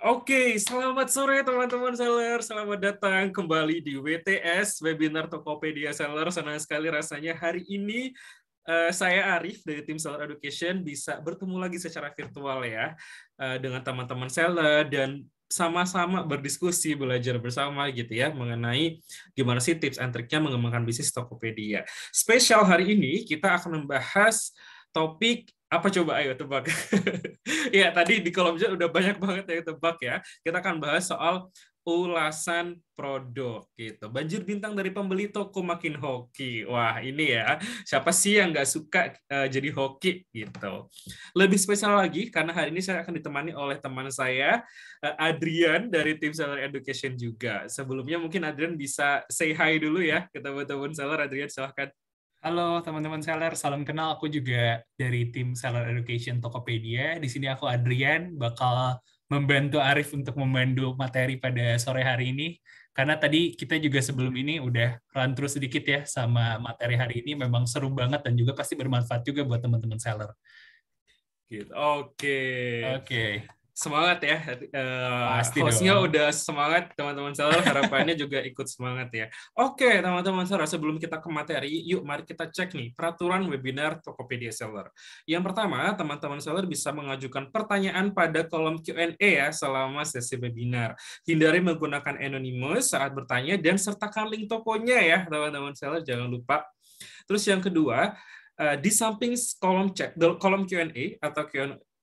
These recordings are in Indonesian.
Oke, selamat sore teman-teman seller. Selamat datang kembali di WTS, Webinar Tokopedia Seller. Senang sekali rasanya hari ini saya Arif dari tim Seller Education bisa bertemu lagi secara virtual ya dengan teman-teman seller dan sama-sama berdiskusi, belajar bersama gitu ya mengenai gimana sih tips and triknya mengembangkan bisnis Tokopedia. Spesial hari ini kita akan membahas topik apa coba ayo tebak. Ya, tadi di kolom chat udah banyak banget yang tebak ya. Kita akan bahas soal ulasan produk gitu. Banjir bintang dari pembeli toko makin hoki. Wah, ini ya. Siapa sih yang nggak suka jadi hoki gitu. Lebih spesial lagi karena hari ini saya akan ditemani oleh teman saya Adrian dari tim Seller Education juga. Sebelumnya mungkin Adrian bisa say hi dulu ya ke teman-teman seller. Adrian silahkan. Halo teman-teman seller, salam kenal. Aku juga dari tim Seller Education Tokopedia. Di sini aku Adrian, bakal membantu Arif untuk memandu materi pada sore hari ini. Karena tadi kita juga sebelum ini udah run through sedikit ya sama materi hari ini. Memang seru banget dan juga pasti bermanfaat juga buat teman-teman seller. Gitu. Oke. Oke, Semangat ya. pasti Hostnya dong. udah semangat, teman-teman seller. Harapannya juga ikut semangat ya. Oke, teman-teman seller. Sebelum kita ke materi, yuk mari kita cek nih peraturan webinar Tokopedia Seller. Yang pertama, teman-teman seller bisa mengajukan pertanyaan pada kolom Q&A ya selama sesi webinar. Hindari menggunakan anonymous saat bertanya dan sertakan link tokonya ya, teman-teman seller. Jangan lupa. Terus yang kedua, di samping kolom chat, kolom Q&A atau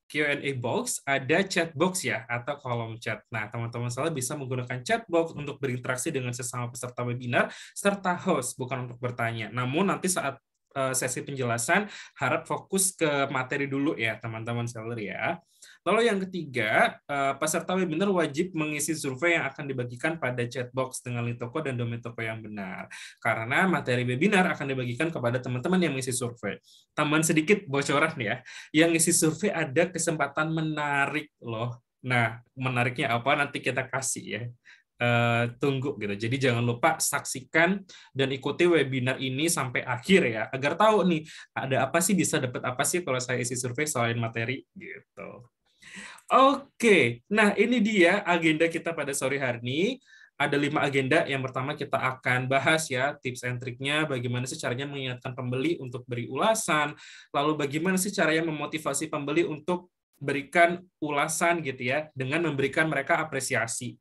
Q&A box, ada chat box ya, atau kolom chat. Nah, teman-teman selalu bisa menggunakan chat box untuk berinteraksi dengan sesama peserta webinar, serta host, bukan untuk bertanya. Namun, nanti saat sesi penjelasan, harap fokus ke materi dulu ya, teman-teman seller ya. Lalu yang ketiga, peserta webinar wajib mengisi survei yang akan dibagikan pada chat box dengan link toko dan domain toko yang benar. Karena materi webinar akan dibagikan kepada teman-teman yang mengisi survei. Tambahan sedikit bocoran ya, yang ngisi survei ada kesempatan menarik loh. Nah, menariknya apa nanti kita kasih ya. Tunggu gitu. Jadi jangan lupa saksikan dan ikuti webinar ini sampai akhir ya, agar tahu nih ada apa sih, bisa dapat apa sih kalau saya isi survei selain materi gitu. Oke, nah ini dia agenda kita pada sore hari ini. Ada 5 agenda. Yang pertama kita akan bahas ya tips and triknya, bagaimana sih caranya mengingatkan pembeli untuk beri ulasan, lalu bagaimana sih caranya memotivasi pembeli untuk berikan ulasan gitu ya, dengan memberikan mereka apresiasi.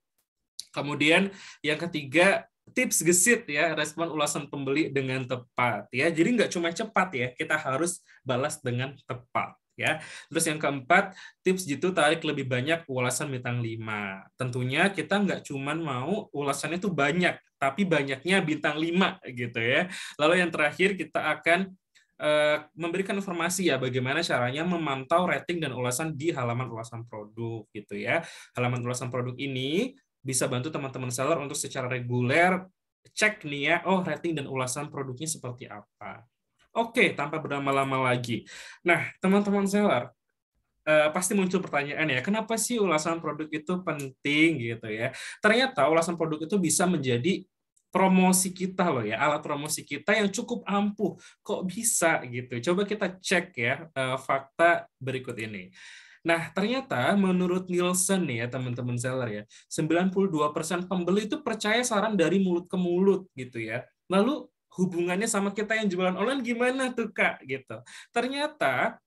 Kemudian yang ketiga, tips gesit ya, respon ulasan pembeli dengan tepat ya. Jadi nggak cuma cepat ya, kita harus balas dengan tepat ya. Terus yang keempat, tips gitu tarik lebih banyak ulasan bintang 5. Tentunya kita nggak cuma mau ulasannya tuh banyak, tapi banyaknya bintang 5 gitu ya. Lalu yang terakhir kita akan memberikan informasi ya bagaimana caranya memantau rating dan ulasan di halaman ulasan produk gitu ya. Halaman ulasan produk ini bisa bantu teman-teman seller untuk secara reguler cek nih ya, oh rating dan ulasan produknya seperti apa. Oke, tanpa berlama-lama lagi. Nah, teman-teman seller, pasti muncul pertanyaan ya, kenapa sih ulasan produk itu penting gitu ya? Ternyata ulasan produk itu bisa menjadi promosi kita loh ya, alat promosi kita yang cukup ampuh. Kok bisa gitu? Coba kita cek ya fakta berikut ini. Nah, ternyata menurut Nielsen nih ya teman-teman seller ya, 92% pembeli itu percaya saran dari mulut ke mulut gitu ya. Lalu hubungannya sama kita yang jualan online gimana tuh Kak gitu. Ternyata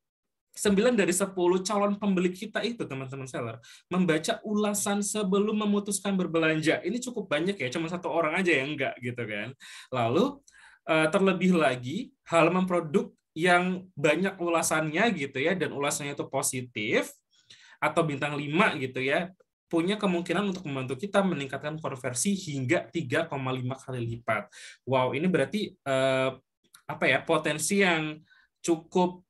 9 dari 10 calon pembeli kita itu, teman-teman seller, membaca ulasan sebelum memutuskan berbelanja. Ini cukup banyak ya, cuma satu orang aja yang enggak gitu kan. Lalu terlebih lagi halaman produk yang banyak ulasannya gitu ya, dan ulasannya itu positif atau bintang 5 gitu ya, punya kemungkinan untuk membantu kita meningkatkan konversi hingga 3,5 kali lipat. Wow, ini berarti apa ya, potensi yang cukup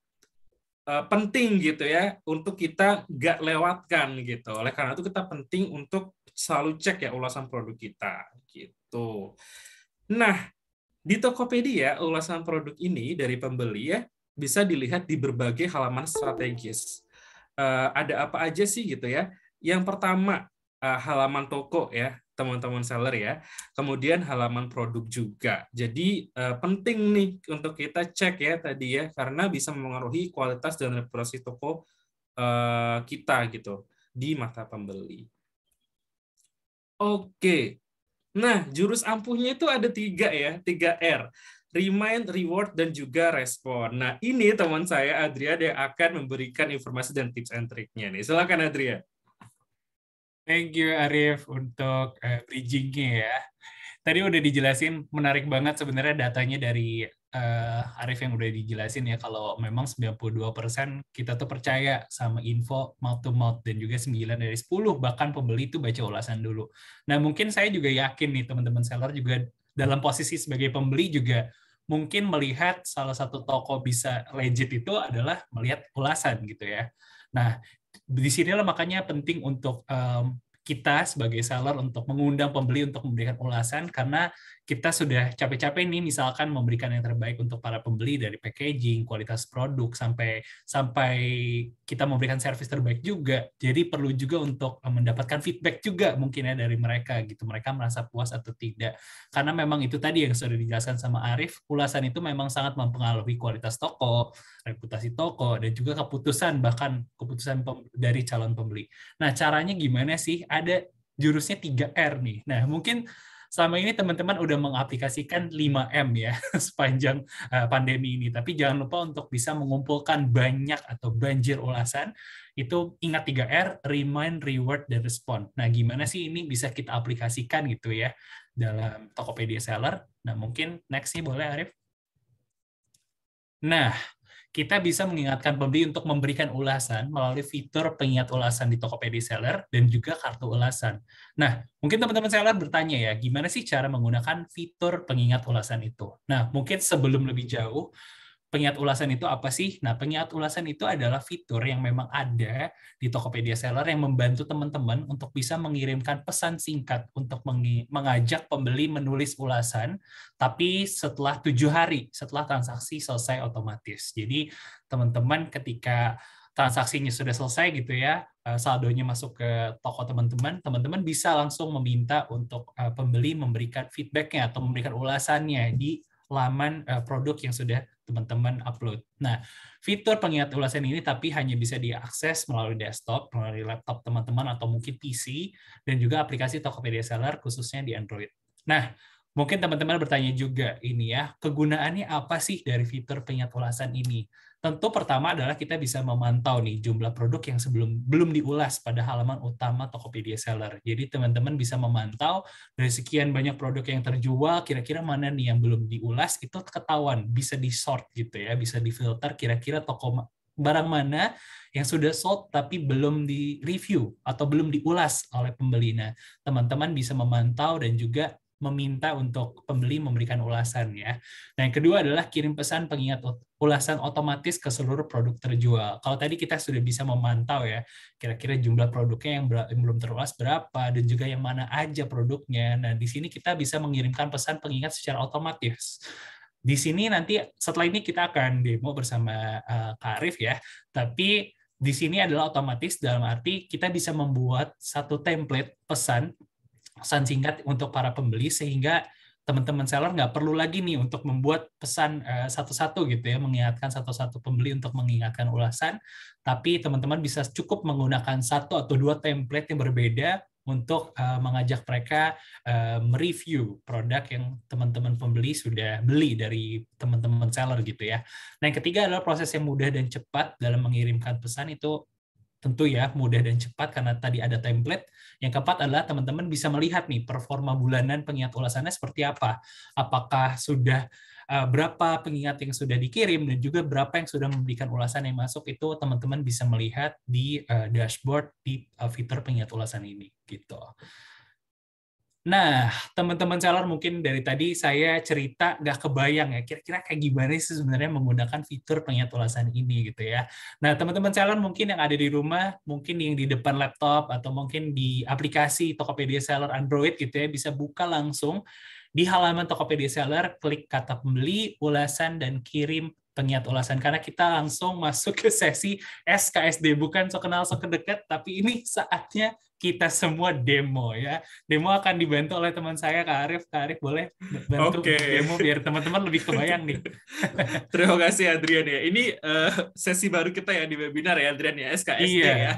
penting gitu ya untuk kita nggak lewatkan gitu. Oleh karena itu kita penting untuk selalu cek ya ulasan produk kita gitu. Nah, di Tokopedia ulasan produk ini dari pembeli ya bisa dilihat di berbagai halaman strategis. Ada apa aja sih gitu ya? Yang pertama halaman toko ya, teman-teman seller ya. Kemudian halaman produk juga. Jadi penting nih untuk kita cek ya tadi ya, karena bisa mempengaruhi kualitas dan reputasi toko kita gitu di mata pembeli. Oke. Nah, jurus ampuhnya itu ada 3 ya, 3 R. Remind, reward, dan juga respon. Nah, ini teman saya Adria yang akan memberikan informasi dan tips and triknya nih. Silakan Adria. Thank you Arif untuk bridging-nya ya. Tadi udah dijelasin, menarik banget sebenarnya datanya dari Arif yang udah dijelasin ya, kalau memang 92% kita tuh percaya sama info mouth to mouth, dan juga 9 dari 10 bahkan pembeli itu baca ulasan dulu. Nah, mungkin saya juga yakin nih teman-teman seller juga dalam posisi sebagai pembeli juga mungkin melihat salah satu toko bisa legit itu adalah melihat ulasan gitu ya. Nah, di sinilah makanya penting untuk kita sebagai seller untuk mengundang pembeli untuk memberikan ulasan, karena kita sudah capek-capek nih misalkan memberikan yang terbaik untuk para pembeli dari packaging, kualitas produk, sampai kita memberikan servis terbaik juga. Jadi perlu juga untuk mendapatkan feedback juga mungkin ya dari mereka gitu. Mereka merasa puas atau tidak. Karena memang itu tadi yang sudah dijelaskan sama Arif, ulasan itu memang sangat mempengaruhi kualitas toko, reputasi toko, dan juga keputusan dari calon pembeli. Nah, caranya gimana sih? Ada jurusnya 3R nih. Nah, mungkin selama ini teman-teman udah mengaplikasikan 5M ya sepanjang pandemi ini. Tapi jangan lupa untuk bisa mengumpulkan banyak atau banjir ulasan. Itu ingat 3R, remind, reward, dan respond. Nah, gimana sih ini bisa kita aplikasikan gitu ya dalam Tokopedia Seller? Nah, mungkin next nih boleh Arif? Nah, kita bisa mengingatkan pembeli untuk memberikan ulasan melalui fitur pengingat ulasan di Tokopedia Seller dan juga kartu ulasan. Nah, mungkin teman-teman seller bertanya ya, gimana sih cara menggunakan fitur pengingat ulasan itu? Nah, mungkin sebelum lebih jauh, pengingat ulasan itu apa sih? Nah, pengingat ulasan itu adalah fitur yang memang ada di Tokopedia Seller yang membantu teman-teman untuk bisa mengirimkan pesan singkat untuk mengajak pembeli menulis ulasan, tapi setelah 7 hari setelah transaksi selesai otomatis. Jadi, teman-teman ketika transaksinya sudah selesai gitu ya, saldonya masuk ke toko teman-teman, teman-teman bisa langsung meminta untuk pembeli memberikan feedback-nya atau memberikan ulasannya di laman produk yang sudah teman-teman upload. Nah, fitur pengingat ulasan ini tapi hanya bisa diakses melalui desktop, melalui laptop teman-teman atau mungkin PC, dan juga aplikasi Tokopedia Seller khususnya di Android. Nah, mungkin teman-teman bertanya juga ini ya, kegunaannya apa sih dari fitur pengingat ulasan ini? Tentu pertama adalah kita bisa memantau nih jumlah produk yang belum diulas pada halaman utama Tokopedia Seller. Jadi teman-teman bisa memantau dari sekian banyak produk yang terjual, kira-kira mana nih yang belum diulas, itu ketahuan, bisa di-sort gitu ya, bisa difilter kira-kira toko barang mana yang sudah sold tapi belum di-review atau belum diulas oleh pembeli. Nah, teman-teman bisa memantau dan juga meminta untuk pembeli memberikan ulasan ya. Nah, yang kedua adalah kirim pesan pengingat ulasan otomatis ke seluruh produk terjual. Kalau tadi kita sudah bisa memantau ya, kira-kira jumlah produknya yang belum terulas berapa, dan juga yang mana aja produknya. Nah, di sini kita bisa mengirimkan pesan pengingat secara otomatis. Di sini nanti setelah ini kita akan demo bersama Kak Arif ya, tapi di sini adalah otomatis dalam arti kita bisa membuat satu template pesan singkat untuk para pembeli, sehingga teman-teman seller nggak perlu lagi nih untuk membuat pesan satu-satu gitu ya, mengingatkan satu-satu pembeli untuk mengingatkan ulasan, tapi teman-teman bisa cukup menggunakan 1 atau 2 template yang berbeda untuk mengajak mereka mereview produk yang teman-teman pembeli sudah beli dari teman-teman seller gitu ya. Nah, yang ketiga adalah proses yang mudah dan cepat dalam mengirimkan pesan, itu tentu ya mudah dan cepat karena tadi ada template. Yang keempat adalah teman-teman bisa melihat nih performa bulanan pengingat ulasannya seperti apa. Apakah sudah berapa pengingat yang sudah dikirim dan juga berapa yang sudah memberikan ulasan yang masuk, itu teman-teman bisa melihat di dashboard di fitur pengingat ulasan ini gitu. Nah, teman-teman seller mungkin dari tadi saya cerita nggak kebayang ya, kira-kira kayak gimana sih sebenarnya menggunakan fitur pengingat ulasan ini gitu ya. Nah, teman-teman seller mungkin yang ada di rumah, mungkin yang di depan laptop, atau mungkin di aplikasi Tokopedia Seller Android gitu ya, bisa buka langsung di halaman Tokopedia Seller, klik kata pembeli, ulasan, dan kirim pengingat ulasan, karena kita langsung masuk ke sesi SKSD, bukan so kenal so kedekat, tapi ini saatnya kita semua demo ya. Demo akan dibantu oleh teman saya Kak Arif. Kak Arif boleh bantu Oke. untuk demo biar teman-teman lebih kebayang nih. Terima kasih Adrian ya. Ini sesi baru kita ya di webinar ya Adrian ya, SKSD ya. Iya,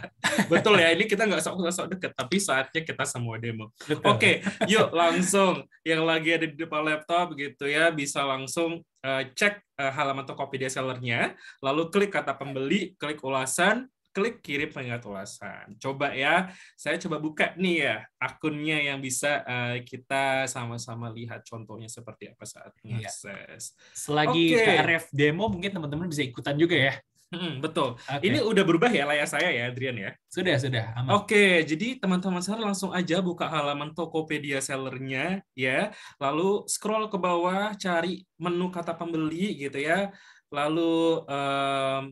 Betul ya, ini kita nggak sok-sok deket, tapi saatnya kita semua demo. betul. Oke, yuk langsung yang lagi ada di depan laptop gitu ya, bisa langsung cek halaman Tokopedia sellernya, lalu klik kata pembeli, klik ulasan, klik kirim pengingat ulasan. Coba ya, saya coba buka nih ya akunnya yang bisa kita sama-sama lihat contohnya seperti apa saat Iya. mengakses. Selagi Oke. Kak Arif demo, mungkin teman-teman bisa ikutan juga ya. Betul. Oke. Ini udah berubah ya layar saya ya, Adrian ya? Sudah, aman. Oke, jadi teman-teman seller langsung aja buka halaman Tokopedia sellernya ya. Lalu scroll ke bawah, cari menu kata pembeli gitu ya. Lalu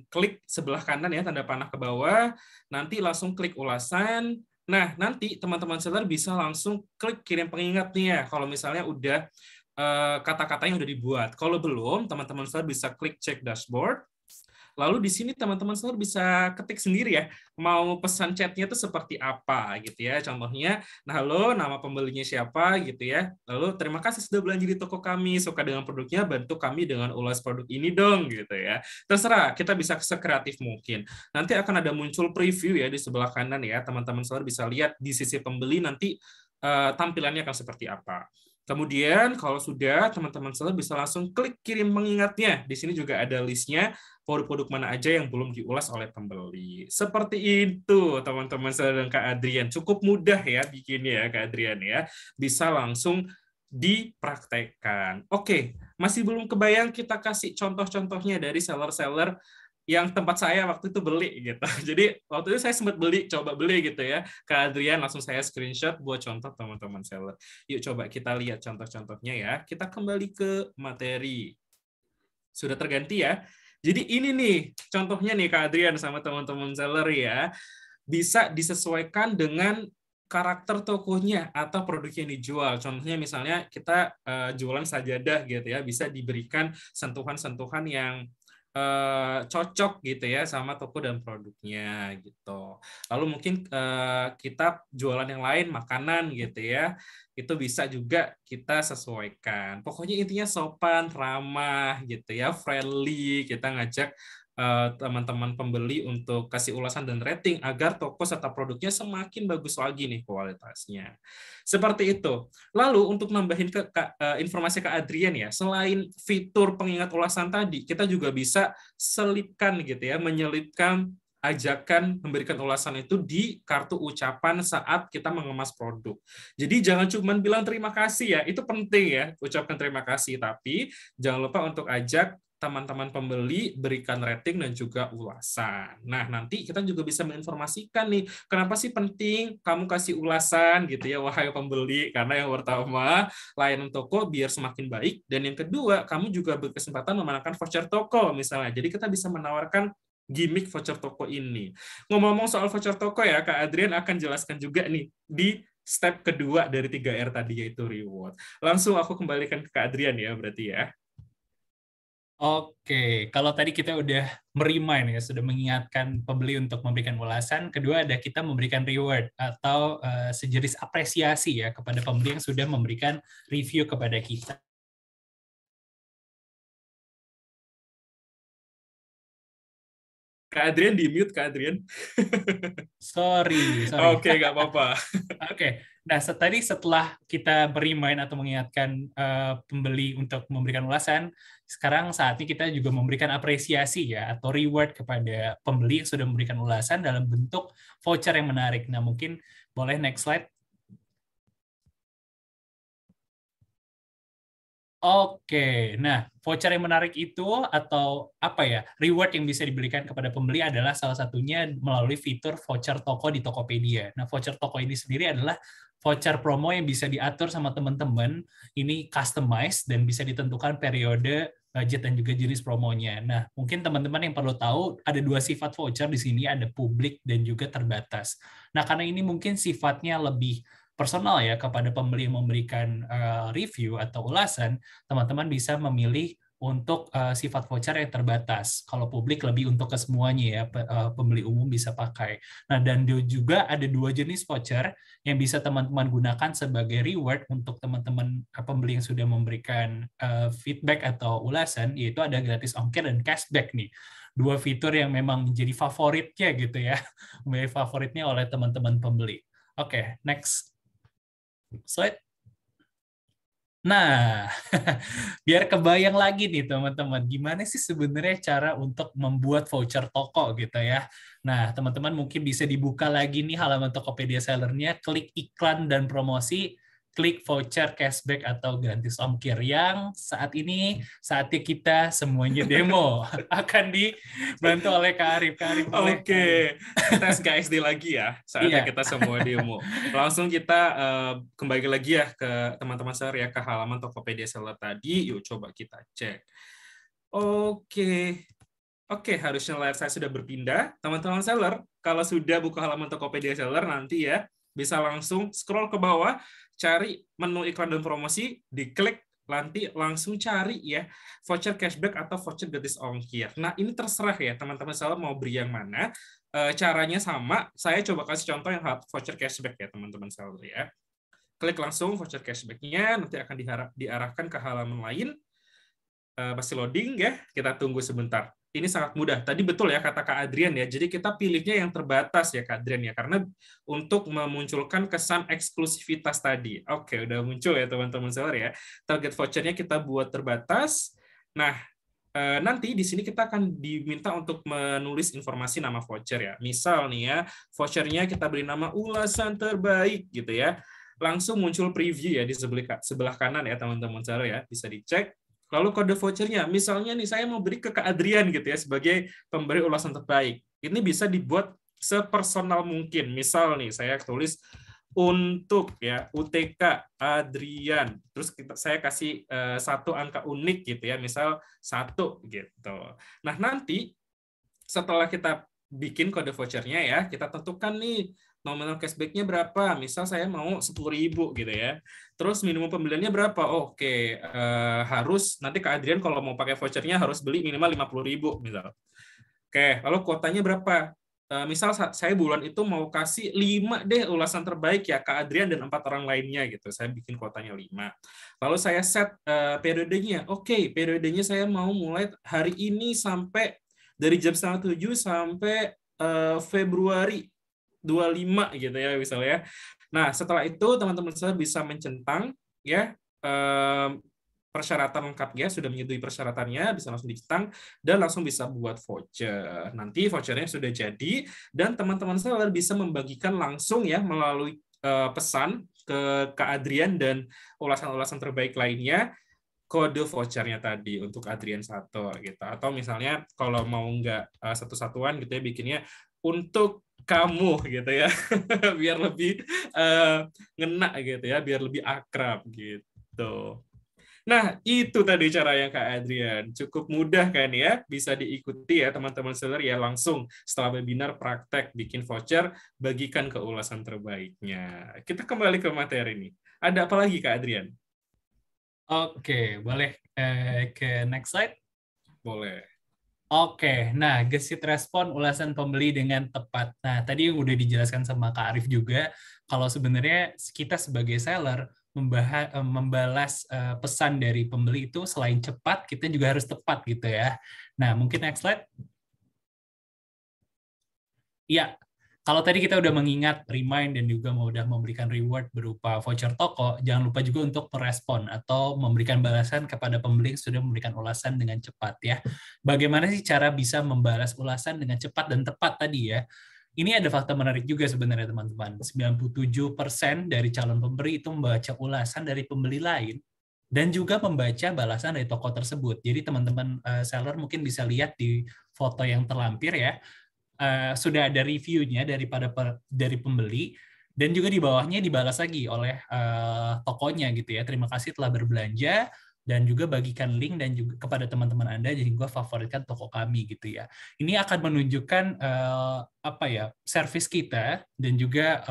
klik sebelah kanan ya, tanda panah ke bawah. Nanti langsung klik ulasan. Nah, nanti teman-teman seller bisa langsung klik kirim pengingat nih ya. Kalau misalnya udah kata-katanya udah dibuat. Kalau belum, teman-teman seller bisa klik cek dashboard. Lalu di sini teman-teman seller bisa ketik sendiri ya, mau pesan chatnya itu seperti apa gitu ya. Contohnya, nah halo, nama pembelinya siapa gitu ya. Lalu terima kasih sudah belanja di toko kami, suka dengan produknya, bantu kami dengan ulas produk ini dong gitu ya. Terserah, kita bisa sekreatif mungkin. Nanti akan ada muncul preview ya di sebelah kanan ya, teman-teman seller bisa lihat di sisi pembeli nanti tampilannya akan seperti apa. Kemudian kalau sudah, teman-teman seller bisa langsung klik kirim pengingatnya. Di sini juga ada listnya, produk-produk mana aja yang belum diulas oleh pembeli. Seperti itu, teman-teman seller dan Kak Adrian. Cukup mudah ya bikinnya ya, Kak Adrian ya. Bisa langsung dipraktekkan. Oke, masih belum kebayang, kita kasih contoh-contohnya dari seller-seller yang tempat saya waktu itu beli gitu. Jadi waktu itu saya sempat coba beli gitu ya. Kak Adrian langsung saya screenshot buat contoh teman-teman seller. Yuk coba kita lihat contoh-contohnya ya. Kita kembali ke materi. Sudah terganti ya. Jadi ini nih contohnya nih Kak Adrian sama teman-teman seller ya. Bisa disesuaikan dengan karakter tokonya atau produk yang dijual. Contohnya misalnya kita jualan sajadah gitu ya, bisa diberikan sentuhan-sentuhan yang cocok gitu ya sama toko dan produknya gitu. Lalu mungkin kita jualan yang lain, makanan gitu ya, itu bisa juga kita sesuaikan. Pokoknya intinya sopan, ramah gitu ya, friendly, kita ngajak teman-teman pembeli untuk kasih ulasan dan rating agar toko serta produknya semakin bagus lagi nih kualitasnya. Seperti itu. Lalu untuk nambahin informasi ke Adrian ya, selain fitur pengingat ulasan tadi, kita juga bisa selipkan gitu ya, menyelipkan ajakan memberikan ulasan itu di kartu ucapan saat kita mengemas produk. Jadi jangan cuma bilang terima kasih ya, itu penting ya, ucapkan terima kasih, tapi jangan lupa untuk ajak teman-teman pembeli berikan rating dan juga ulasan. Nah, nanti kita juga bisa menginformasikan nih, kenapa sih penting kamu kasih ulasan gitu ya, wahai pembeli, karena yang pertama, layanan toko biar semakin baik, dan yang kedua, kamu juga berkesempatan memenangkan voucher toko misalnya. Jadi kita bisa menawarkan gimmick voucher toko ini. Ngomong-ngomong soal voucher toko ya, Kak Adrian akan jelaskan juga nih di step kedua dari 3R tadi, yaitu reward. Langsung aku kembalikan ke Kak Adrian ya, berarti ya. Oke, kalau tadi kita udah merimain ya, sudah mengingatkan pembeli untuk memberikan ulasan. Kedua ada kita memberikan reward atau sejenis apresiasi ya kepada pembeli yang sudah memberikan review kepada kita. Kak Adrian di-mute, Kak Adrian. Sorry. Oke, nggak apa-apa. Oke, nah tadi setelah kita berimain atau mengingatkan pembeli untuk memberikan ulasan, sekarang saatnya kita juga memberikan apresiasi ya atau reward kepada pembeli yang sudah memberikan ulasan dalam bentuk voucher yang menarik. Nah mungkin boleh next slide. Oke, nah voucher yang menarik itu atau apa ya, reward yang bisa diberikan kepada pembeli adalah salah satunya melalui fitur voucher toko di Tokopedia. Nah, voucher toko ini sendiri adalah voucher promo yang bisa diatur sama teman-teman, ini customized dan bisa ditentukan periode, budget, dan juga jenis promonya. Nah, mungkin teman-teman yang perlu tahu, ada dua sifat voucher di sini, ada publik dan juga terbatas. Nah, karena ini mungkin sifatnya lebih personal ya kepada pembeli yang memberikan review atau ulasan, teman-teman bisa memilih untuk sifat voucher yang terbatas. Kalau publik lebih untuk ke semuanya ya, pembeli umum bisa pakai. Nah, dan juga ada 2 jenis voucher yang bisa teman-teman gunakan sebagai reward untuk teman-teman pembeli yang sudah memberikan feedback atau ulasan, yaitu ada gratis ongkir dan cashback nih. 2 fitur yang memang menjadi favoritnya gitu ya, menjadi favoritnya oleh teman-teman pembeli. Oke, next slide. Nah, biar kebayang lagi nih teman-teman, gimana sih sebenarnya cara untuk membuat voucher toko gitu ya. Nah, teman-teman mungkin bisa dibuka lagi nih halaman Tokopedia Seller-nya, klik iklan dan promosi, klik voucher cashback atau gratis ongkir yang saat ini saatnya kita semuanya demo. Akan dibantu oleh Kak Arif. Kak Arif boleh. Oke, tes KSD lagi ya, saatnya Iya. kita semua demo. Langsung kita kembali lagi ya ke teman-teman seller ya, ke halaman Tokopedia Seller tadi. Yuk coba kita cek. Oke, harusnya layar saya sudah berpindah. Teman-teman seller, kalau sudah buka halaman Tokopedia Seller nanti ya, bisa langsung scroll ke bawah, cari menu iklan dan promosi, diklik, nanti langsung cari ya voucher cashback atau voucher gratis ongkir. Nah, ini terserah ya teman-teman seller mau beri yang mana. Caranya sama, saya coba kasih contoh yang voucher cashback ya teman-teman seller ya. Klik langsung voucher cashback-nya, nanti akan diarahkan ke halaman lain. Pasti loading ya, kita tunggu sebentar. Ini sangat mudah. Tadi betul ya kata Kak Adrian ya. Jadi kita pilihnya yang terbatas ya Kak Adrian ya, karena untuk memunculkan kesan eksklusivitas tadi. Oke, udah muncul ya teman-teman seller ya. Target vouchernya kita buat terbatas. Nah, nanti di sini kita akan diminta untuk menulis informasi nama voucher ya. Misal nih ya, vouchernya kita beri nama ulasan terbaik gitu ya. Langsung muncul preview ya di sebelah kanan ya teman-teman seller ya. Bisa dicek. Lalu kode vouchernya, misalnya nih saya mau beri ke Kak Adrian gitu ya sebagai pemberi ulasan terbaik. Ini bisa dibuat sepersonal mungkin. Misal nih saya tulis untuk ya UTK Adrian. Terus saya kasih satu angka unik gitu ya, misal 1 gitu. Nah, nanti setelah kita bikin kode vouchernya ya, kita tentukan nih nominal cashback-nya berapa. Misal saya mau 10.000 gitu ya. Terus minimum pembeliannya berapa? Oke, harus nanti Kak Adrian kalau mau pakai vouchernya harus beli minimal 50.000 misal. Oke, lalu kuotanya berapa? Misal saya bulan itu mau kasih 5 deh ulasan terbaik ya Kak Adrian dan 4 orang lainnya gitu. Saya bikin kuotanya 5. Lalu saya set periodenya. Oke, periodenya saya mau mulai hari ini sampai dari jam 6.30 sampai Februari 25 gitu ya misalnya. Nah, setelah itu teman-teman saya bisa mencentang ya persyaratan lengkapnya, sudah menyetujui persyaratannya, bisa langsung dicentang dan langsung bisa buat voucher. Nanti vouchernya sudah jadi dan teman-teman seller bisa membagikan langsung ya melalui pesan ke Kak Adrian dan ulasan-ulasan terbaik lainnya kode vouchernya tadi untuk Adrian Sato gitu. Atau misalnya kalau mau nggak satu-satuan gitu ya bikinnya untuk kamu gitu ya biar lebih ngena gitu ya, biar lebih akrab gitu. Nah, itu tadi caranya Kak Adrian. Cukup mudah kan ya, bisa diikuti ya teman-teman seller ya, langsung setelah webinar praktek bikin voucher, bagikan ke ulasan terbaiknya. Kita kembali ke materi nih. Ada apa lagi Kak Adrian? Oke, boleh ke next slide? Boleh. Oke, nah gesit respon ulasan pembeli dengan tepat. Nah, tadi yang udah dijelaskan sama Kak Arif juga, kalau sebenarnya kita sebagai seller membalas pesan dari pembeli itu selain cepat, kita juga harus tepat gitu ya. Nah, mungkin next slide. Iya, kalau tadi kita udah mengingat, remind, dan juga udah memberikan reward berupa voucher toko, jangan lupa juga untuk merespon atau memberikan balasan kepada pembeli yang sudah memberikan ulasan dengan cepat ya. Bagaimana sih cara bisa membalas ulasan dengan cepat dan tepat tadi ya? Ini ada fakta menarik juga sebenarnya teman-teman. 97% dari calon pemberi itu membaca ulasan dari pembeli lain dan juga membaca balasan dari toko tersebut. Jadi teman-teman seller mungkin bisa lihat di foto yang terlampir ya, sudah ada reviewnya dari pembeli dan juga di bawahnya dibalas lagi oleh tokonya gitu ya. Terima kasih telah berbelanja dan juga bagikan link dan juga kepada teman-teman Anda dan juga favoritkan toko kami gitu ya. Ini akan menunjukkan servis kita dan juga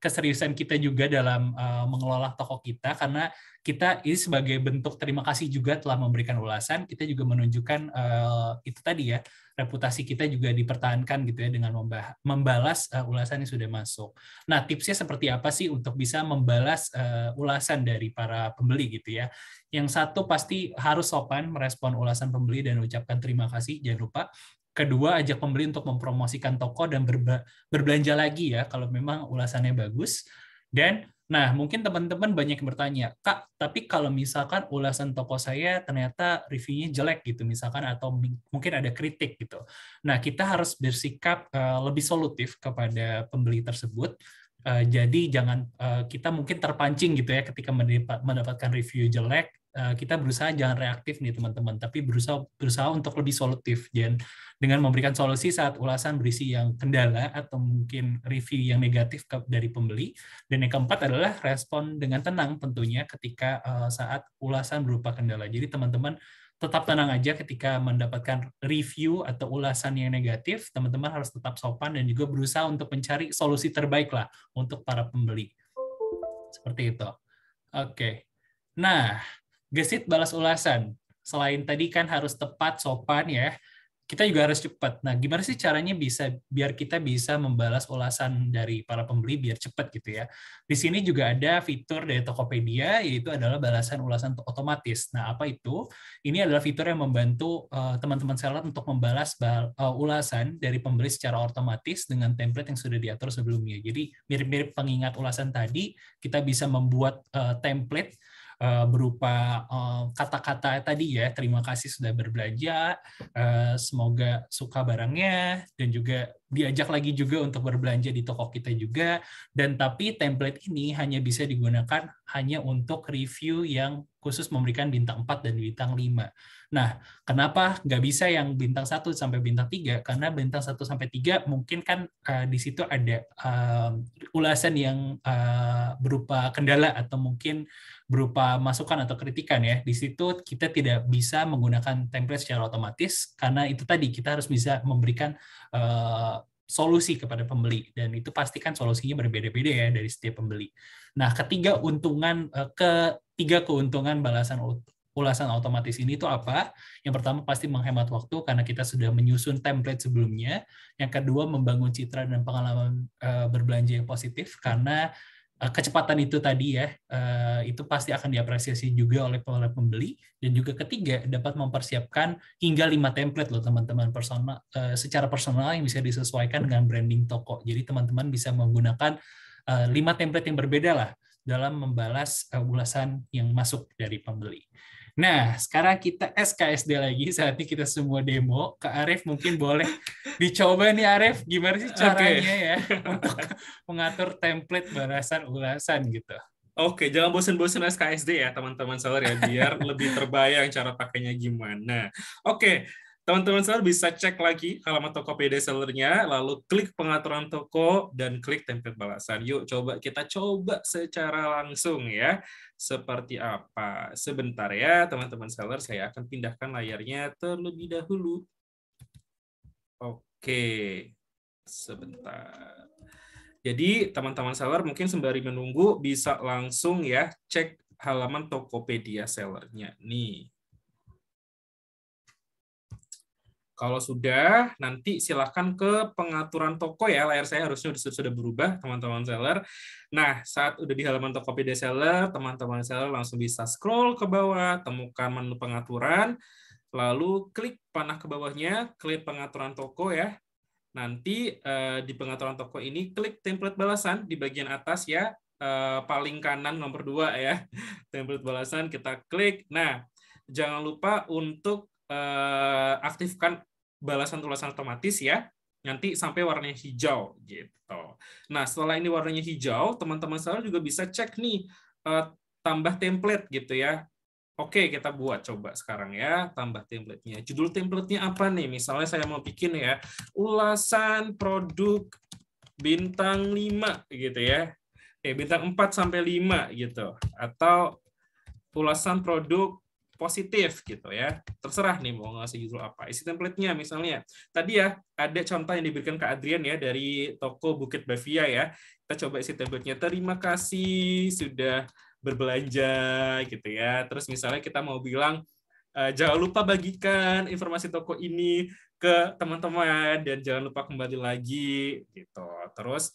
keseriusan kita juga dalam mengelola toko kita, karena kita ini sebagai bentuk terima kasih juga telah memberikan ulasan, kita juga menunjukkan itu tadi ya, reputasi kita juga dipertahankan gitu ya dengan membalas ulasan yang sudah masuk. Nah, tipsnya seperti apa sih untuk bisa membalas ulasan dari para pembeli gitu ya? Yang satu pasti harus sopan merespon ulasan pembeli dan ucapkan terima kasih, jangan lupa. Kedua, ajak pembeli untuk mempromosikan toko dan berbelanja lagi ya kalau memang ulasannya bagus. Dan nah, mungkin teman-teman banyak yang bertanya, Kak, tapi kalau misalkan ulasan toko saya ternyata reviewnya jelek gitu misalkan, atau mungkin ada kritik gitu. Nah, kita harus bersikap lebih solutif kepada pembeli tersebut. Jadi jangan kita mungkin terpancing gitu ya ketika mendapatkan review jelek, kita berusaha jangan reaktif nih teman-teman, tapi berusaha untuk lebih solutif dan dengan memberikan solusi saat ulasan berisi yang kendala atau mungkin review yang negatif dari pembeli. Dan yang keempat adalah respon dengan tenang tentunya ketika saat ulasan berupa kendala. Jadi teman-teman tetap tenang aja ketika mendapatkan review atau ulasan yang negatif, teman-teman harus tetap sopan dan juga berusaha untuk mencari solusi terbaik lah untuk para pembeli. Seperti itu. Oke. Nah, gesit balas ulasan. Selain tadi kan harus tepat, sopan ya, kita juga harus cepat. Nah, gimana sih caranya biar kita bisa membalas ulasan dari para pembeli biar cepat gitu ya? Di sini juga ada fitur dari Tokopedia, yaitu adalah balasan ulasan otomatis. Nah, apa itu? Ini adalah fitur yang membantu teman-teman seller untuk membalas ulasan dari pembeli secara otomatis dengan template yang sudah diatur sebelumnya. Jadi, mirip-mirip pengingat ulasan tadi, kita bisa membuat template berupa kata-kata tadi ya, terima kasih sudah berbelanja, semoga suka barangnya, dan juga diajak lagi juga untuk berbelanja di toko kita juga. Dan tapi template ini hanya bisa digunakan hanya untuk review yang khusus memberikan bintang 4 dan bintang 5. Nah, kenapa nggak bisa yang bintang 1 sampai bintang 3? Karena bintang 1 sampai 3 mungkin kan di situ ada ulasan yang berupa kendala atau mungkin berupa masukan atau kritikan ya. Di situ kita tidak bisa menggunakan template secara otomatis karena itu tadi kita harus bisa memberikan solusi kepada pembeli, dan itu pastikan solusinya berbeda-beda ya dari setiap pembeli. Nah, ketiga keuntungan balasan ulasan otomatis ini itu apa? Yang pertama pasti menghemat waktu karena kita sudah menyusun template sebelumnya. Yang kedua membangun citra dan pengalaman berbelanja yang positif karena kecepatan itu tadi ya, itu pasti akan diapresiasi juga oleh pembeli. Dan juga ketiga, dapat mempersiapkan hingga 5 template loh teman-teman secara personal yang bisa disesuaikan dengan branding toko. Jadi teman-teman bisa menggunakan 5 template yang berbeda lah dalam membalas ulasan yang masuk dari pembeli. Nah, sekarang kita SKSD lagi, saatnya kita semua demo. Kak Arif mungkin boleh dicoba nih Arif, gimana sih caranya ya untuk mengatur template balasan ulasan gitu. Oke, jangan bosan-bosan SKSD ya teman-teman seller ya, biar lebih terbayang cara pakainya gimana. Oke, teman-teman seller bisa cek lagi halaman Tokopedia sellernya, lalu klik pengaturan toko dan klik template balasan. Yuk kita coba secara langsung ya. Seperti apa? Sebentar ya teman-teman seller, saya akan pindahkan layarnya terlebih dahulu. Oke, sebentar. Jadi teman-teman seller mungkin sembari menunggu bisa langsung ya cek halaman Tokopedia sellernya nih. Kalau sudah, nanti silakan ke pengaturan toko ya. Layar saya harusnya sudah berubah, teman-teman seller. Nah, saat udah di halaman Tokopedia seller, teman-teman seller langsung bisa scroll ke bawah, temukan menu pengaturan, lalu klik panah ke bawahnya, klik pengaturan toko ya. Nanti di pengaturan toko ini klik template balasan di bagian atas ya, paling kanan nomor 2 ya. Template balasan kita klik. Nah, jangan lupa untuk aktifkan balasan ulasan otomatis ya, nanti sampai warnanya hijau gitu. Nah, setelah ini warnanya hijau, teman-teman seller juga bisa cek nih tambah template gitu ya. Oke, kita buat coba sekarang ya, tambah template-nya. Judul template-nya apa nih? Misalnya saya mau bikin ya, ulasan produk bintang 5 gitu ya. Bintang 4 sampai 5 gitu. Atau ulasan produk positif gitu ya. Terserah nih mau ngasih judul apa. Isi template-nya misalnya. Tadi ya ada contoh yang diberikan ke Adrian ya dari toko Bukit Bavia ya. Kita coba isi template-nya. Terima kasih sudah berbelanja gitu ya. Terus misalnya kita mau bilang jangan lupa bagikan informasi toko ini ke teman-teman dan jangan lupa kembali lagi gitu. Terus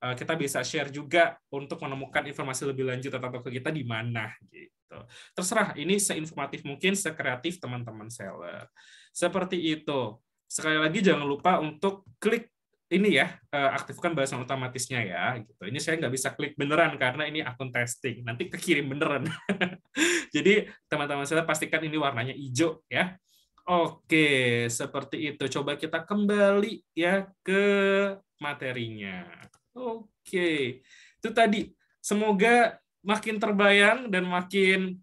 kita bisa share juga untuk menemukan informasi lebih lanjut tentang toko kita di mana gitu. Terserah, ini seinformatif mungkin, sekreatif teman-teman seller. Seperti itu. Sekali lagi jangan lupa untuk klik ini ya, aktifkan balasan otomatisnya ya gitu. Ini saya nggak bisa klik beneran karena ini akun testing. Nanti kekirim beneran. Jadi teman-teman seller pastikan ini warnanya hijau ya. Oke, seperti itu. Coba kita kembali ya ke materinya. Oke, itu tadi. Semoga makin terbayang dan makin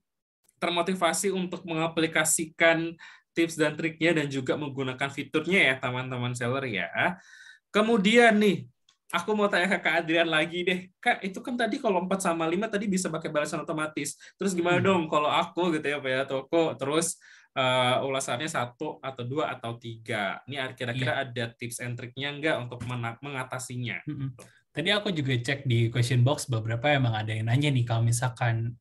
termotivasi untuk mengaplikasikan tips dan triknya dan juga menggunakan fiturnya ya teman-teman seller ya. Kemudian nih, aku mau tanya ke Kak Adrian lagi deh. Kak, itu kan tadi kalau 4/5 tadi bisa pakai balasan otomatis. Terus gimana dong kalau aku gitu ya, Pak Toko, terus ulasannya 1 atau 2 atau 3. Ini kira-kira ada tips and triknya nggak untuk mengatasinya? Tadi aku juga cek di question box beberapa emang ada yang nanya nih kalau misalkan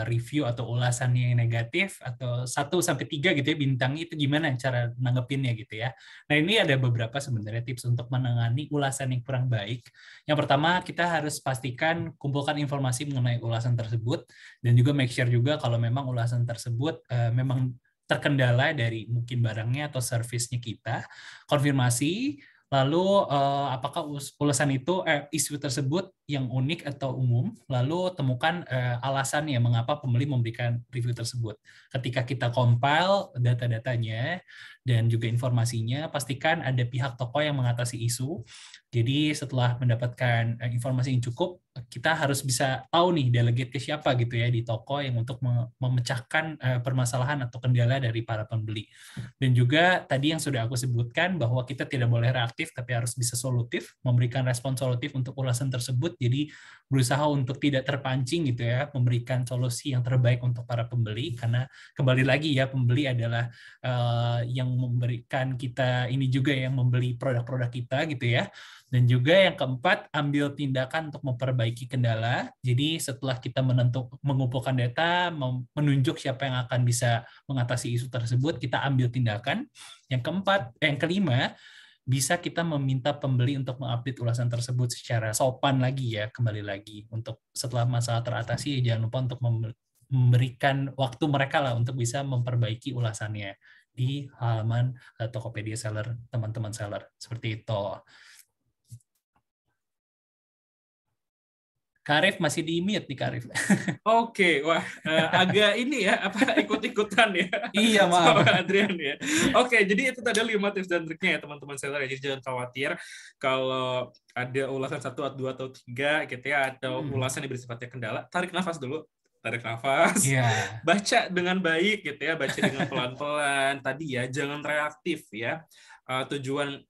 review atau ulasannya yang negatif atau 1-3 gitu ya bintangnya itu gimana cara nanggepinnya gitu ya. Nah ini ada beberapa sebenarnya tips untuk menangani ulasan yang kurang baik. Yang pertama kita harus pastikan kumpulkan informasi mengenai ulasan tersebut dan juga make sure juga kalau memang ulasan tersebut memang terkendala dari mungkin barangnya atau servisnya kita, konfirmasi. Lalu apakah ulasan itu isu tersebut yang unik atau umum, lalu temukan alasannya mengapa pembeli memberikan review tersebut. Ketika kita compile data-datanya dan juga informasinya, pastikan ada pihak toko yang mengatasi isu. Jadi setelah mendapatkan informasi yang cukup, kita harus bisa tahu nih delegate ke siapa gitu ya di toko yang untuk memecahkan permasalahan atau kendala dari para pembeli. Dan juga tadi yang sudah aku sebutkan bahwa kita tidak boleh reaktif tapi harus bisa solutif, memberikan respon solutif untuk ulasan tersebut. Jadi berusaha untuk tidak terpancing gitu ya, memberikan solusi yang terbaik untuk para pembeli karena kembali lagi ya pembeli adalah yang memberikan kita ini juga yang membeli produk-produk kita gitu ya. Dan juga yang keempat, ambil tindakan untuk memperbaiki kendala. Jadi setelah kita mengumpulkan data, menunjuk siapa yang akan bisa mengatasi isu tersebut, kita ambil tindakan. Yang kelima, bisa kita meminta pembeli untuk mengupdate ulasan tersebut secara sopan lagi ya, kembali lagi. Untuk setelah masalah teratasi, jangan lupa untuk memberikan waktu mereka lah untuk bisa memperbaiki ulasannya di halaman Tokopedia Seller, teman-teman seller. Seperti itu. Karif masih di mute nih Karif. Oke, wah agak ini ya apa ikut-ikutan ya. Iya maaf. Sama Adrian ya. Oke, jadi itu tadi 5 tips dan triknya ya teman-teman seller ya. Jadi jangan khawatir kalau ada ulasan 1 atau 2 atau 3 gitu ya atau ulasan yang bersifatnya kendala, tarik nafas dulu. Tarik nafas. Yeah. Baca dengan baik gitu ya, baca dengan pelan-pelan. Tadi ya jangan reaktif ya. Tujuan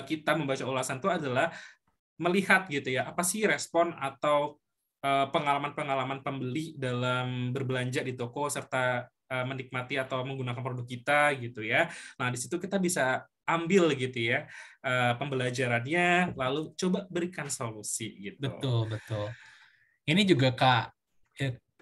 kita membaca ulasan itu adalah melihat gitu ya, apa sih respon atau pengalaman-pengalaman pembeli dalam berbelanja di toko serta menikmati atau menggunakan produk kita gitu ya. Nah, di situ kita bisa ambil gitu ya pembelajarannya lalu coba berikan solusi gitu. Betul. Ini juga Kak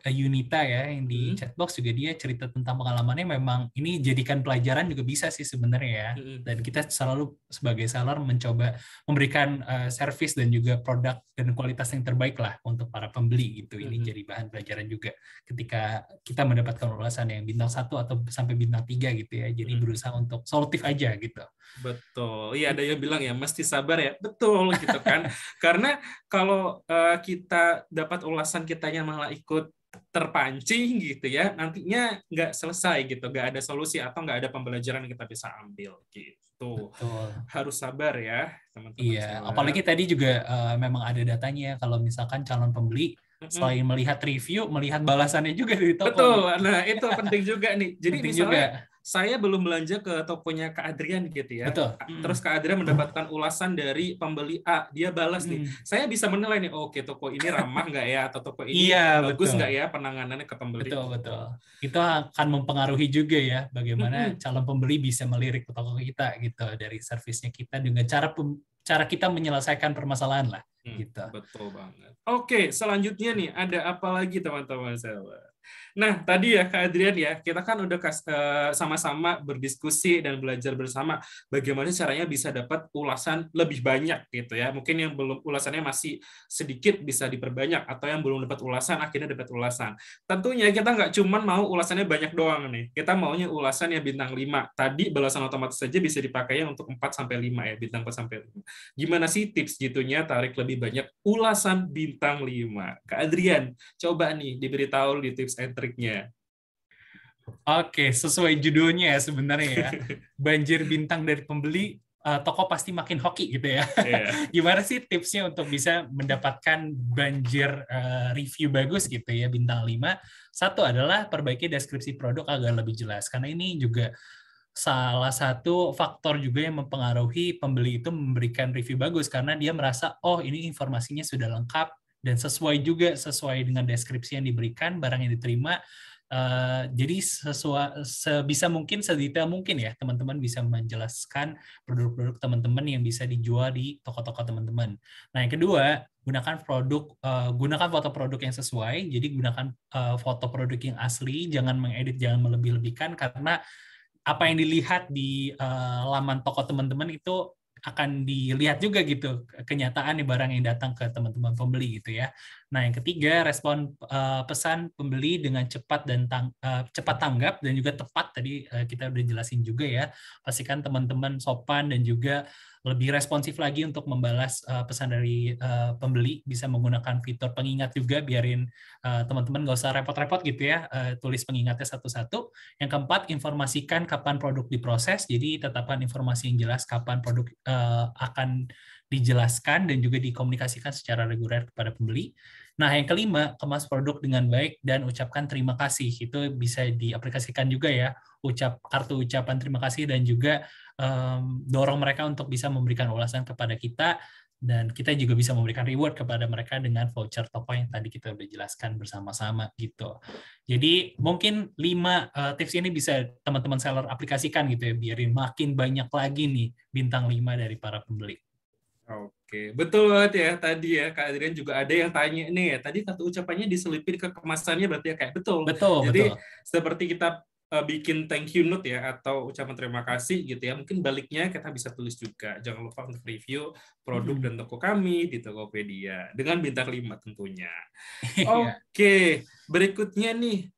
Yunita ya yang di chatbox juga dia cerita tentang pengalamannya, memang ini jadikan pelajaran juga bisa sih sebenarnya ya. Dan kita selalu sebagai seller mencoba memberikan service dan juga produk dan kualitas yang terbaik lah untuk para pembeli gitu. Ini jadi bahan pelajaran juga ketika kita mendapatkan ulasan yang bintang 1 atau sampai bintang 3 gitu ya. Jadi berusaha untuk solutif aja gitu. Betul. Iya, ada yang bilang ya mesti sabar ya. Betul gitu kan. Karena kalau kita dapat ulasan kitanya malah ikut terpancing gitu ya, nantinya nggak selesai gitu, nggak ada solusi atau nggak ada pembelajaran yang kita bisa ambil gitu. Betul. Harus sabar ya teman-teman. Iya, apalagi tadi juga memang ada datanya kalau misalkan calon pembeli selain melihat review, melihat balasannya juga dari toko. Betul, nah itu penting juga nih. Jadi penting misalnya juga. saya belum belanja ke tokonya Kak Adrian gitu ya. Betul. Terus Kak Adrian mendapatkan ulasan dari pembeli A, dia balas nih. Saya bisa menilai nih, oke, toko ini ramah nggak ya, atau toko ini Iya, bagus nggak betul. ya penanganannya ke pembeli. Betul, betul. Itu akan mempengaruhi juga ya bagaimana calon pembeli bisa melirik ke toko kita gitu dari servisnya kita dengan cara kita menyelesaikan permasalahan lah gitu. Betul banget. Oke, selanjutnya nih ada apa lagi teman-teman seller? Nah, tadi ya Kak Adrian ya, kita kan udah sama-sama berdiskusi dan belajar bersama bagaimana caranya bisa dapat ulasan lebih banyak gitu ya. Mungkin yang belum ulasannya masih sedikit bisa diperbanyak, atau yang belum dapat ulasan akhirnya dapat ulasan. Tentunya kita nggak cuma mau ulasannya banyak doang nih. Kita maunya ulasan yang bintang 5. Tadi balasan otomatis saja bisa dipakainya untuk 4-5 ya, bintang 4-5. Gimana sih tips gitunya tarik lebih banyak ulasan bintang 5? Kak Adrian, coba nih diberitahu di tips and triknya. Oke, sesuai judulnya ya sebenarnya ya. Banjir bintang dari pembeli, toko pasti makin hoki gitu ya. Gimana sih tipsnya untuk bisa mendapatkan banjir review bagus gitu ya, bintang 5? Satu adalah perbaiki deskripsi produk agar lebih jelas. Karena ini juga salah satu faktor juga yang mempengaruhi pembeli itu memberikan review bagus, karena dia merasa, oh ini informasinya sudah lengkap dan sesuai dengan deskripsi yang diberikan, barang yang diterima. Jadi sebisa mungkin, sedetail mungkin ya teman-teman bisa menjelaskan produk-produk teman-teman yang bisa dijual di toko-toko teman-teman. Nah, yang kedua, gunakan foto produk yang sesuai. Jadi gunakan foto produk yang asli, jangan mengedit, jangan melebih-lebihkan, karena apa yang dilihat di laman toko teman-teman itu akan dilihat juga gitu kenyataan di barang yang datang ke teman-teman pembeli gitu ya. Nah, yang ketiga, respon pesan pembeli dengan cepat dan cepat tanggap dan juga tepat. Tadi kita udah jelasin juga ya. Pastikan teman-teman sopan dan juga lebih responsif lagi untuk membalas pesan dari pembeli. Bisa menggunakan fitur pengingat juga, biarin teman-teman nggak usah repot-repot gitu ya, tulis pengingatnya satu-satu. Yang keempat, informasikan kapan produk diproses. Jadi tetapkan informasi yang jelas kapan produk akan dijelaskan dan juga dikomunikasikan secara reguler kepada pembeli. Nah, yang kelima, kemas produk dengan baik dan ucapkan terima kasih. Itu bisa diaplikasikan juga ya, kartu ucapan terima kasih, dan juga dorong mereka untuk bisa memberikan ulasan kepada kita, dan kita juga bisa memberikan reward kepada mereka dengan voucher toko yang tadi kita udah jelaskan bersama-sama gitu. Jadi mungkin 5 tips ini bisa teman-teman seller aplikasikan gitu ya, biarin makin banyak lagi nih bintang 5 dari para pembeli. Oke, betul banget ya tadi ya Kak Adrian, juga ada yang tanya nih ya, tadi kata ucapannya diselipin ke kemasannya berarti ya, kayak betul. Jadi seperti kita bikin thank you note ya, atau ucapan terima kasih gitu ya, mungkin baliknya kita bisa tulis juga, jangan lupa untuk review produk dan toko kami di Tokopedia dengan bintang 5 tentunya. Oke, berikutnya nih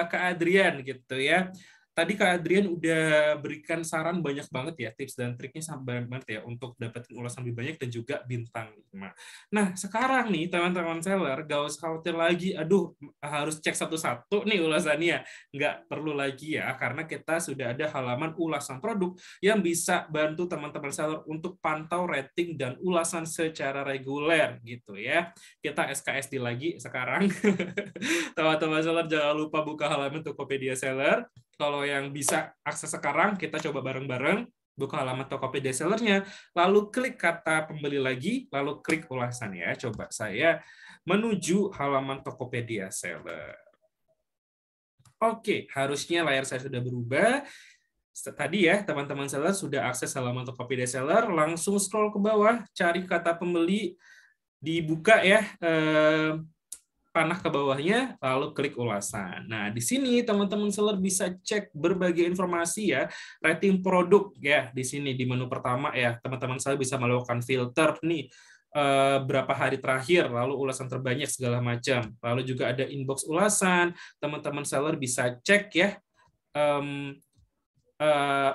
Kak Adrian gitu ya. Tadi Kak Adrian udah berikan saran banyak banget ya, tips dan triknya sampai banget ya untuk dapetin ulasan lebih banyak dan juga bintang 5. Nah, sekarang nih teman-teman seller, gak usah khawatir lagi, aduh harus cek satu-satu nih ulasannya. Nggak perlu lagi ya, karena kita sudah ada halaman ulasan produk yang bisa bantu teman-teman seller untuk pantau rating dan ulasan secara reguler gitu ya. Kita SKSD lagi sekarang. Teman-teman seller jangan lupa buka halaman Tokopedia Seller. Kalau yang bisa akses sekarang, kita coba bareng-bareng buka halaman Tokopedia Sellernya, lalu klik kata pembeli lagi, lalu klik ulasan ya. Coba saya menuju halaman Tokopedia Seller. Oke, harusnya layar saya sudah berubah. Tadi ya, teman-teman seller sudah akses halaman Tokopedia Seller, langsung scroll ke bawah, cari kata pembeli, dibuka ya, panah ke bawahnya, lalu klik ulasan. Nah, di sini teman-teman seller bisa cek berbagai informasi ya, rating produk ya, di sini di menu pertama ya, teman-teman seller bisa melakukan filter nih, berapa hari terakhir, lalu ulasan terbanyak segala macam. Lalu juga ada inbox ulasan, teman-teman seller bisa cek ya,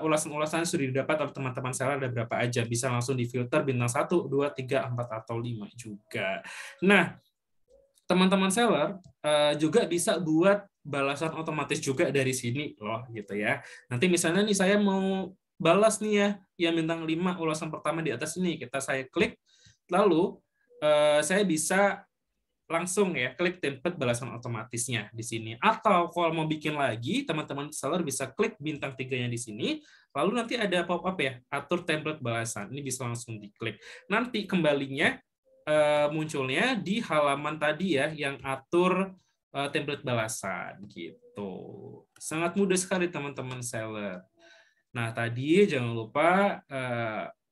ulasan-ulasan sudah didapat oleh teman-teman seller ada berapa aja, bisa langsung difilter bintang 1, 2, 3, 4, atau 5 juga. Nah, teman-teman seller juga bisa buat balasan otomatis juga dari sini loh gitu ya. Nanti misalnya nih saya mau balas nih ya yang bintang 5 ulasan pertama di atas ini, saya klik, lalu saya bisa langsung ya klik template balasan otomatisnya di sini. Atau kalau mau bikin lagi, teman-teman seller bisa klik bintang 3-nya di sini, lalu nanti ada pop-up ya, atur template balasan. Ini bisa langsung diklik. Nanti kembalinya munculnya di halaman tadi ya, yang atur template balasan gitu. Sangat mudah sekali teman-teman seller. Nah, tadi jangan lupa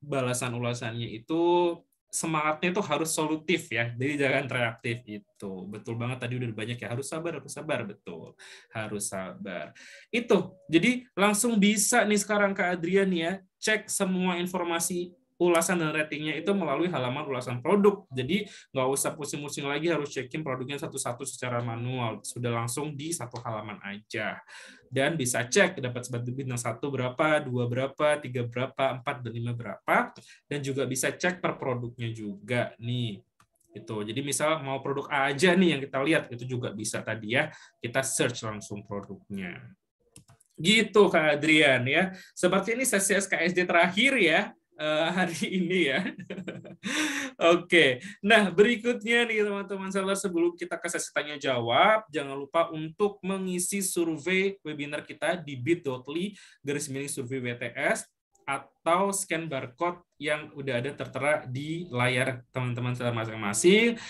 balasan ulasannya itu semangatnya itu harus solutif ya, jadi jangan reaktif itu. Betul banget tadi udah banyak ya, harus sabar, betul. Harus sabar. Itu, jadi langsung bisa nih sekarang Kak Adrian ya, cek semua informasi ulasan dan ratingnya itu melalui halaman ulasan produk. Jadi nggak usah pusing-pusing lagi harus cekin produknya satu-satu secara manual. Sudah langsung di satu halaman aja. Dan bisa cek dapat bintang 1 berapa, 2 berapa, 3 berapa, 4 dan 5 berapa. Dan juga bisa cek per produknya juga nih. Itu. Jadi misal mau produk A aja nih yang kita lihat, itu juga bisa tadi ya. Kita search langsung produknya. Gitu Kak Adrian ya. Seperti ini sesi SKSD terakhir ya hari ini ya. Oke. Nah, berikutnya nih teman-teman seller, sebelum kita ke sesi tanya jawab, jangan lupa untuk mengisi survei webinar kita di bit.ly/survei WTS atau scan barcode yang udah ada tertera di layar teman-teman seller masing-masing.